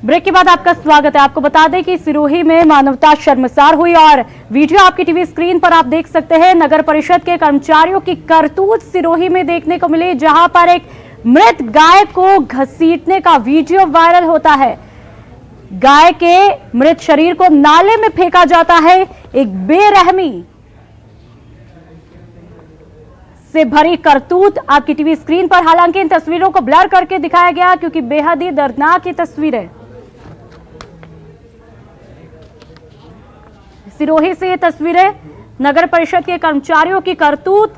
Break के बाद आपका स्वागत है। आपको बता दें कि सिरोही में मानवता शर्मसार हुई और वीडियो आपकी टीवी स्क्रीन पर आप देख सकते हैं। नगर परिषद के कर्मचारियों की करतूत सिरोही में देखने को मिली, जहां पर एक मृत गाय को घसीटने का वीडियो वायरल होता है। गाय के मृत शरीर को नाले में फेंका जाता है। एक बेरहमी से भरी करतूत आपकी टीवी स्क्रीन पर। हालांकि इन तस्वीरों को ब्लर करके दिखाया गया क्योंकि बेहद ही दर्दनाक ये तस्वीरें। सिरोही से ये तस्वीरें नगर परिषद के कर्मचारियों की करतूत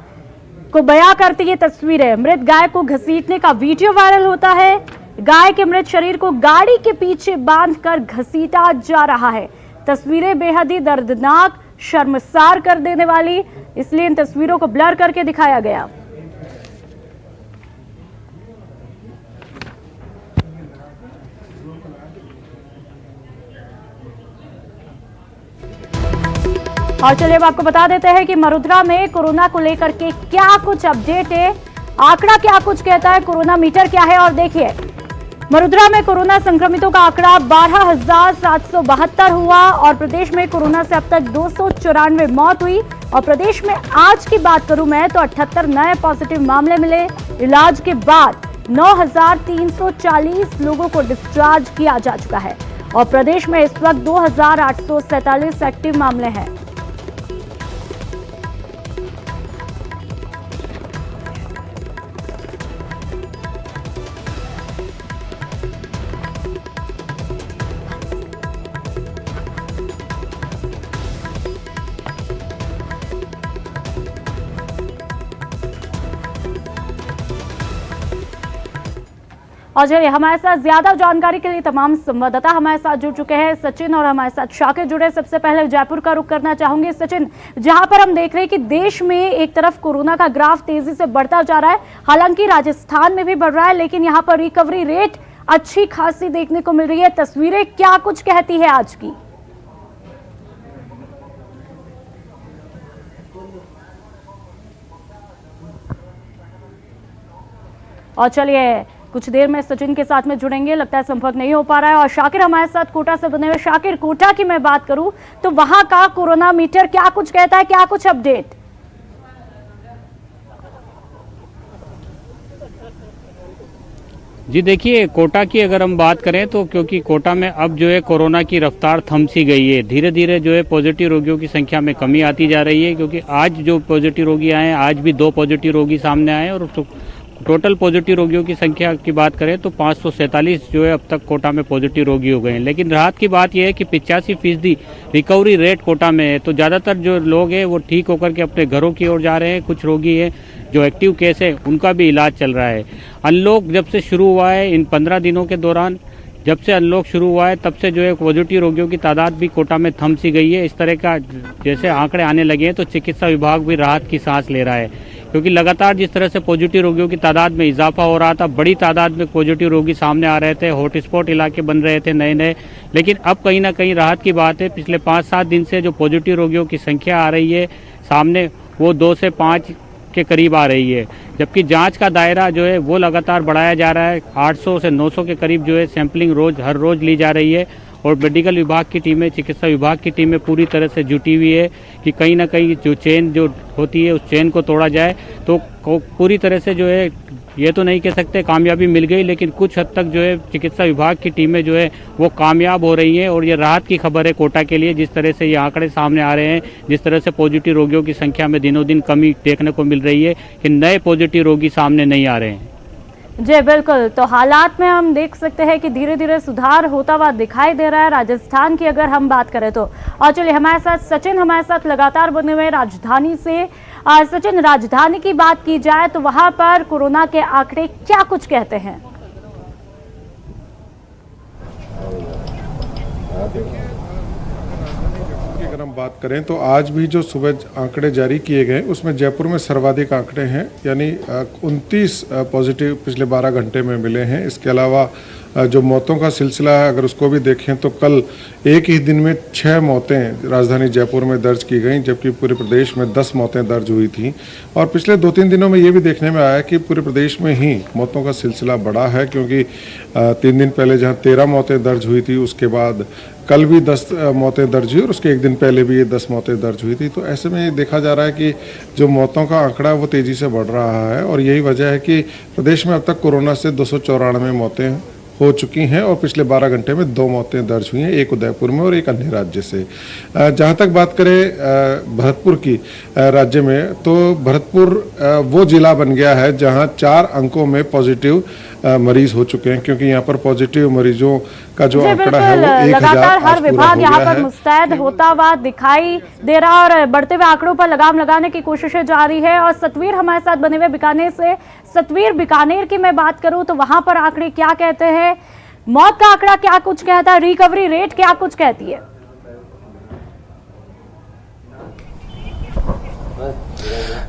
को बयां करती ये तस्वीरें। मृत गाय को घसीटने का वीडियो वायरल होता है। गाय के मृत शरीर को गाड़ी के पीछे बांधकर घसीटा जा रहा है। तस्वीरें बेहद ही दर्दनाक, शर्मसार कर देने वाली, इसलिए इन तस्वीरों को ब्लर करके दिखाया गया। और चलिए अब आपको बता देते हैं कि मरुद्रा में कोरोना को लेकर के क्या कुछ अपडेट है, आंकड़ा क्या कुछ कहता है, कोरोना मीटर क्या है। और देखिए, मरुद्रा में कोरोना संक्रमितों का आंकड़ा 12,772 हुआ और प्रदेश में कोरोना से अब तक 294 मौत हुई। और प्रदेश में आज की बात करूं मैं तो 78 नए पॉजिटिव मामले मिले। इलाज के बाद 9,340 लोगों को डिस्चार्ज किया जा चुका है और प्रदेश में इस वक्त 2,847 एक्टिव मामले हैं। और चलिए हमारे साथ ज्यादा जानकारी के लिए तमाम संवाददाता हमारे साथ जुड़ चुके हैं। सचिन और हमारे साथ शाकिर जुड़े। सबसे पहले जयपुर का रुख करना चाहूंगी। सचिन, जहां पर हम देख रहे हैं कि देश में एक तरफ कोरोना का ग्राफ तेजी से बढ़ता जा रहा है, हालांकि राजस्थान में भी बढ़ रहा है, लेकिन यहां पर रिकवरी रेट अच्छी खासी देखने को मिल रही है। तस्वीरें क्या कुछ कहती है आज की? और चलिए कुछ देर में सचिन के साथ में जुड़ेंगे, लगता है संपर्क नहीं हो पा रहा है। और शाकिर हमारे साथ कोटा से बने हुए। शाकिर, कोटा की मैं बात करूं तो वहां का कोरोना मीटर क्या कुछ कहता है, क्या कुछ अपडेट? जी देखिए, कोटा की अगर हम बात करें तो क्योंकि कोटा में अब जो है कोरोना की रफ्तार थम सी गई है। धीरे धीरे जो है पॉजिटिव रोगियों की संख्या में कमी आती जा रही है, क्योंकि आज जो पॉजिटिव रोगी आए हैं, आज भी 2 पॉजिटिव रोगी सामने आए और टोटल पॉजिटिव रोगियों की संख्या की बात करें तो 547 जो है अब तक कोटा में पॉजिटिव रोगी हो गए हैं। लेकिन राहत की बात यह है कि 85% रिकवरी रेट कोटा में है। तो ज़्यादातर जो लोग हैं वो ठीक होकर के अपने घरों की ओर जा रहे हैं। कुछ रोगी हैं जो एक्टिव केस है, उनका भी इलाज चल रहा है। अनलॉक जब से शुरू हुआ है, इन 15 दिनों के दौरान जब से अनलॉक शुरू हुआ है, तब से जो है पॉजिटिव रोगियों की तादाद भी कोटा में थम सी गई है। इस तरह का जैसे आंकड़े आने लगे हैं तो चिकित्सा विभाग भी राहत की सांस ले रहा है, क्योंकि लगातार जिस तरह से पॉजिटिव रोगियों की तादाद में इजाफा हो रहा था, बड़ी तादाद में पॉजिटिव रोगी सामने आ रहे थे, हॉटस्पॉट इलाके बन रहे थे नए नए। लेकिन अब कहीं ना कहीं राहत की बात है। पिछले 5-7 दिन से जो पॉजिटिव रोगियों की संख्या आ रही है सामने, वो 2 से 5 के करीब आ रही है, जबकि जांच का दायरा जो है वो लगातार बढ़ाया जा रहा है। 800 से 900 के करीब जो है सैंपलिंग हर रोज ली जा रही है और मेडिकल विभाग की टीमें, चिकित्सा विभाग की टीमें पूरी तरह से जुटी हुई है कि कहीं ना कहीं जो चेन जो होती है उस चेन को तोड़ा जाए। तो पूरी तरह से जो है ये तो नहीं कह सकते कामयाबी मिल गई, लेकिन कुछ हद तक जो है चिकित्सा विभाग की टीमें जो है वो कामयाब हो रही हैं और ये राहत की खबर है कोटा के लिए। जिस तरह से ये आंकड़े सामने आ रहे हैं, जिस तरह से पॉजिटिव रोगियों की संख्या में दिनों दिन कमी देखने को मिल रही है कि नए पॉजिटिव रोगी सामने नहीं आ रहे हैं। जी बिल्कुल, तो हालात में हम देख सकते हैं कि धीरे धीरे सुधार होता हुआ दिखाई दे रहा है राजस्थान की अगर हम बात करें तो। और चलिए हमारे साथ सचिन हमारे साथ लगातार बने हुए राजधानी से। सचिन, राजधानी की बात की जाए तो वहां पर कोरोना के आंकड़े क्या कुछ कहते हैं? अगर हम बात करें तो आज भी जो सुबह आंकड़े जारी किए गए उसमें जयपुर में सर्वाधिक आंकड़े हैं, यानी 29 पॉजिटिव पिछले 12 घंटे में मिले हैं। इसके अलावा जो मौतों का सिलसिला है अगर उसको भी देखें तो कल एक ही दिन में 6 मौतें राजधानी जयपुर में दर्ज की गई, जबकि पूरे प्रदेश में 10 मौतें दर्ज हुई थी। और पिछले 2-3 दिनों में ये भी देखने में आया कि पूरे प्रदेश में ही मौतों का सिलसिला बढ़ा है, क्योंकि 3 दिन पहले जहां 13 मौतें दर्ज हुई थी, उसके बाद कल भी 10 मौतें दर्ज हुई और उसके एक दिन पहले भी ये 10 मौतें दर्ज हुई थी। तो ऐसे में ये देखा जा रहा है कि जो मौतों का आंकड़ा वो तेज़ी से बढ़ रहा है और यही वजह है कि प्रदेश में अब तक कोरोना से 294 मौतें हो चुकी हैं और पिछले 12 घंटे में 2 मौतें दर्ज हुई हैं, एक उदयपुर में और एक अन्य राज्य से। जहां तक बात करें भरतपुर की राज्य में, तो भरतपुर वो जिला बन गया है जहां 4 अंकों में पॉजिटिव मरीज हो चुके हैं, क्योंकि यहाँ पर पॉजिटिव मरीजों का जो आंकड़ा है वो 1000 लगातार हर विभाग यहाँ पर है। मुस्तैद होता हुआ दिखाई दे रहा और बढ़ते हुए आंकड़ों पर लगाम लगाने की कोशिशें जारी है। और सतवीर हमारे साथ बने हुए बीकानेर से। सतवीर, बीकानेर की मैं बात करूं तो वहां पर आंकड़े क्या कहते हैं, मौत का आंकड़ा क्या कुछ कहता है, रिकवरी रेट क्या कुछ कहती है?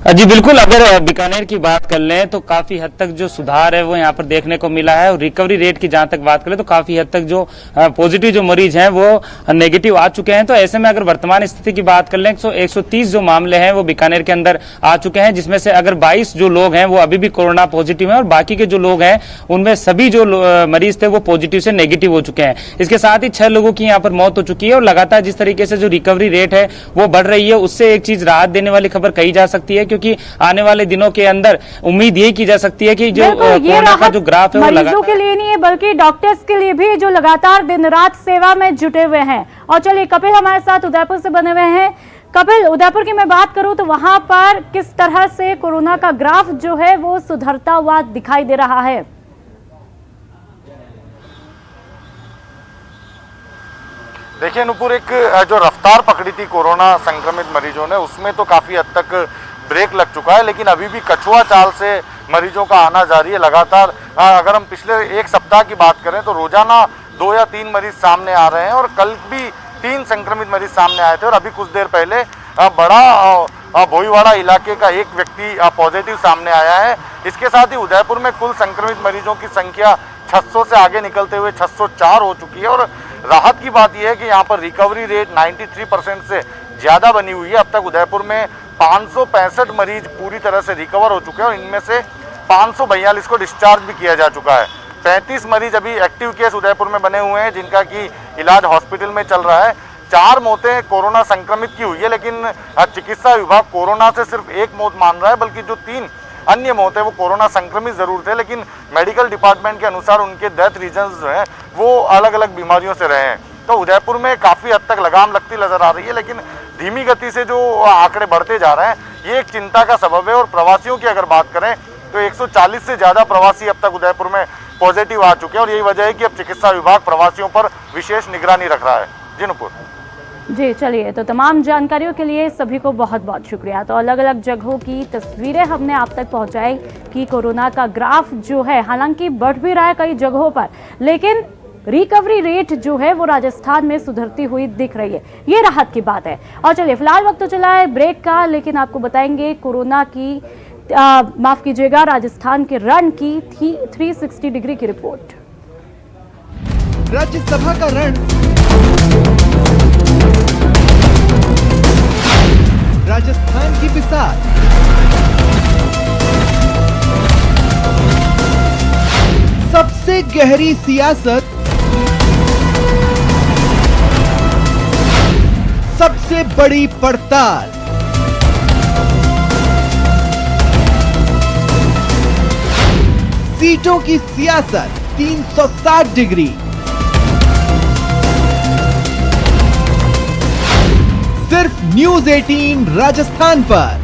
जी बिल्कुल, अगर बीकानेर की बात कर लें तो काफी हद तक जो सुधार है वो यहाँ पर देखने को मिला है। और रिकवरी रेट की जहां तक बात करें तो काफी हद तक जो पॉजिटिव जो मरीज हैं वो नेगेटिव आ चुके हैं। तो ऐसे में अगर वर्तमान स्थिति की बात कर लें तो 130 जो मामले हैं वो बीकानेर के अंदर आ चुके हैं, जिसमें से अगर 22 जो लोग हैं वो अभी भी कोरोना पॉजिटिव हैं और बाकी के जो लोग हैं उनमें सभी जो मरीज थे वो पॉजिटिव से नेगेटिव हो चुके हैं। इसके साथ ही 6 लोगों की यहाँ पर मौत हो चुकी है और लगातार जिस तरीके से जो रिकवरी रेट है वो बढ़ रही है, उससे एक चीज राहत देने वाली खबर कही जा सकती है, क्योंकि आने वाले दिनों के अंदर उम्मीद यही की जा सकती है कि जो कोरोना का जो ग्राफ है वो मरीजों के लिए नहीं है बल्कि डॉक्टर्स के लिए भी, जो लगातार दिन रात सेवा में जुटे हुए हैं। और चलिए कपिल हमारे साथ उदयपुर से बने हुए हैं। कपिल, उदयपुर की मैं बात करूं तो वहां पर किस तरह से कोरोना का ग्राफ जो है वो सुधरता हुआ दिखाई दे रहा है? देखिए नूपुर, एक जो रफ्तार पकड़ी थी कोरोना संक्रमित मरीजों ने, उसमें तो काफी हद तक ब्रेक लग चुका है, लेकिन अभी भी कछुआ चाल से मरीजों का आना जारी है लगातार। अगर हम पिछले 1 सप्ताह की बात करें तो रोजाना 2 या 3 मरीज सामने आ रहे हैं और कल भी 3 संक्रमित मरीज सामने आए थे और अभी कुछ देर पहले बड़ा भोईवाड़ा इलाके का एक व्यक्ति पॉजिटिव सामने आया है। इसके साथ ही उदयपुर में कुल संक्रमित मरीजों की संख्या 600 से आगे निकलते हुए 604 हो चुकी है। और राहत की बात यह है कि यहाँ पर रिकवरी रेट 93% से ज़्यादा बनी हुई है। अब तक उदयपुर में 565 मरीज पूरी तरह से रिकवर हो चुके हैं और इनमें से 542 को डिस्चार्ज भी किया जा चुका है। 35 मरीज अभी एक्टिव केस उदयपुर में बने हुए हैं, जिनका कि इलाज हॉस्पिटल में चल रहा है। 4 मौतें कोरोना संक्रमित की हुई है, लेकिन चिकित्सा विभाग कोरोना से सिर्फ 1 मौत मान रहा है, बल्कि जो 3 अन्य मौत है वो कोरोना संक्रमित जरूर थे, लेकिन मेडिकल डिपार्टमेंट के अनुसार उनके डेथ रीजंस जो हैं वो अलग अलग बीमारियों से रहे हैं। तो उदयपुर में काफ़ी हद तक लगाम लगती नजर आ रही है, लेकिन धीमी गति से जो आंकड़े बढ़ते जा रहे हैं ये एक चिंता का सबब है। और प्रवासियों की अगर बात करें तो 140 से ज़्यादा प्रवासी अब तक उदयपुर में पॉजिटिव आ चुके हैं और यही वजह है कि अब चिकित्सा विभाग प्रवासियों पर विशेष निगरानी रख रहा है। जी नूपुर। जी चलिए, तो तमाम जानकारियों के लिए सभी को बहुत बहुत शुक्रिया। तो अलग अलग जगहों की तस्वीरें हमने आप तक पहुंचाई कि कोरोना का ग्राफ जो है हालांकि बढ़ भी रहा है कई जगहों पर, लेकिन रिकवरी रेट जो है वो राजस्थान में सुधरती हुई दिख रही है। ये राहत की बात है। और चलिए फिलहाल वक्त तो चला है ब्रेक का, लेकिन आपको बताएंगे कोरोना की माफ कीजिएगा राजस्थान के रण की 360 डिग्री की रिपोर्ट। राज्यसभा का रण राजस्थान की बिसात, सबसे गहरी सियासत, सबसे बड़ी पड़ताल, सीटों की सियासत 360 डिग्री। सिर्फ न्यूज़ 18 राजस्थान पर।